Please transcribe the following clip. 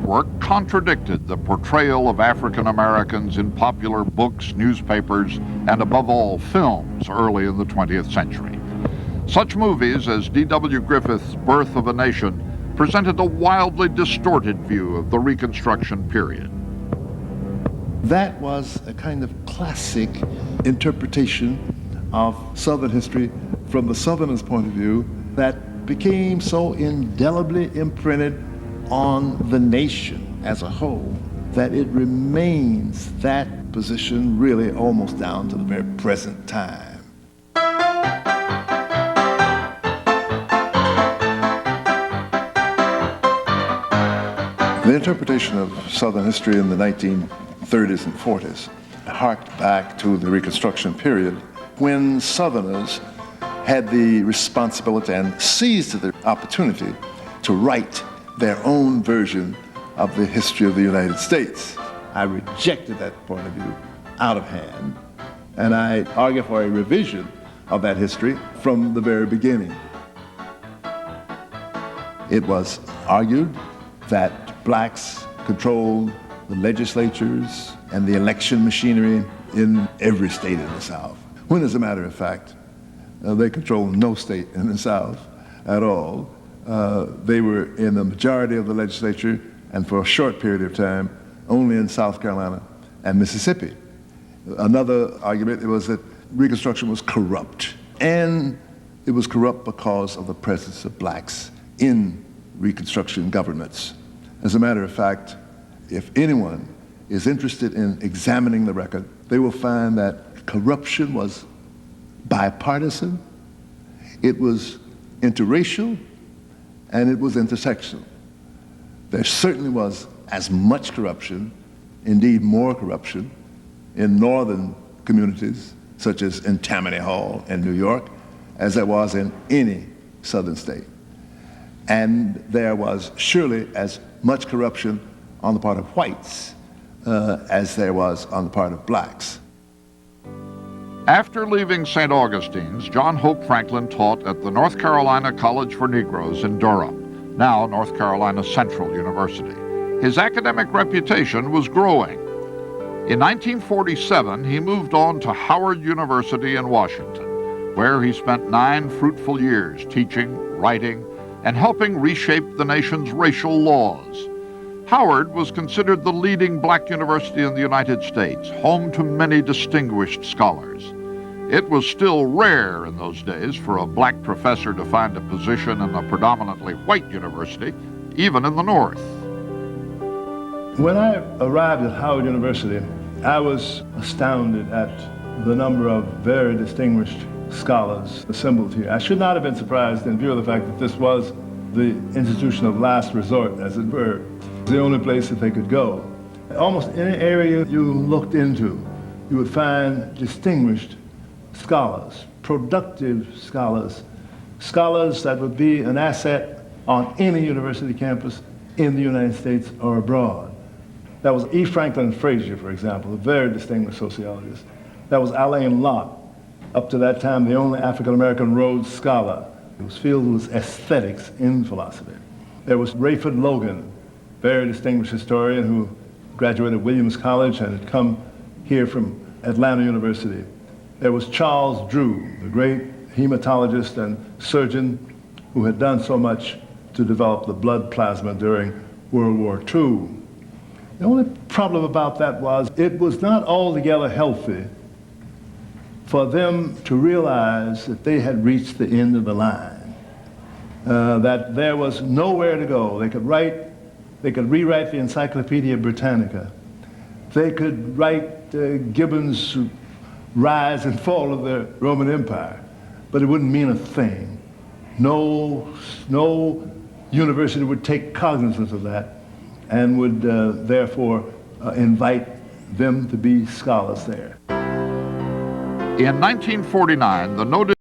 artwork contradicted the portrayal of African Americans in popular books, newspapers, and above all, films early in the 20th century. Such movies as D.W. Griffith's Birth of a Nation presented a wildly distorted view of the Reconstruction period. That was a kind of classic interpretation of Southern history from the Southerners' point of view that became so indelibly imprinted on the nation as a whole that it remains that position really almost down to the very present time. The interpretation of Southern history in the 1930s and 40s harked back to the Reconstruction period when Southerners had the responsibility and seized the opportunity to write their own version of the history of the United States. I rejected that point of view out of hand, and I argue for a revision of that history from the very beginning. It was argued that blacks controlled the legislatures and the election machinery in every state in the South, when as a matter of fact, they controlled no state in the South at all. They were in the majority of the legislature, and for a short period of time, only in South Carolina and Mississippi. Another argument was that Reconstruction was corrupt, and it was corrupt because of the presence of blacks in Reconstruction governments. As a matter of fact, if anyone is interested in examining the record, they will find that corruption was bipartisan, it was interracial, and it was intersectional. There certainly was as much corruption, indeed more corruption, in northern communities, such as in Tammany Hall in New York, as there was in any southern state. And there was surely as much corruption on the part of whites as there was on the part of blacks. After leaving St. Augustine's, John Hope Franklin taught at the North Carolina College for Negroes in Durham, now North Carolina Central University. His academic reputation was growing. In 1947, he moved on to Howard University in Washington, where he spent 9 fruitful years teaching, writing, and helping reshape the nation's racial laws. Howard was considered the leading black university in the United States, home to many distinguished scholars. It was still rare in those days for a black professor to find a position in a predominantly white university, even in the North. When I arrived at Howard University, I was astounded at the number of very distinguished scholars assembled here. I should not have been surprised in view of the fact that this was the institution of last resort, as it were, the only place that they could go. Almost any area you looked into, you would find distinguished scholars, productive scholars, scholars that would be an asset on any university campus in the United States or abroad. That was E. Franklin Frazier, for example, a very distinguished sociologist. That was Alain Locke, up to that time the only African-American Rhodes Scholar whose field was aesthetics in philosophy. There was Rayford Logan, very distinguished historian who graduated Williams College and had come here from Atlanta University. There was Charles Drew, the great hematologist and surgeon who had done so much to develop the blood plasma during World War II. The only problem about that was it was not altogether healthy for them to realize that they had reached the end of the line, that there was nowhere to go. They could rewrite the Encyclopedia Britannica. They could write Gibbon's Rise and Fall of the Roman Empire, but it wouldn't mean a thing. No university would take cognizance of that and would therefore invite them to be scholars there. In 1949, the noted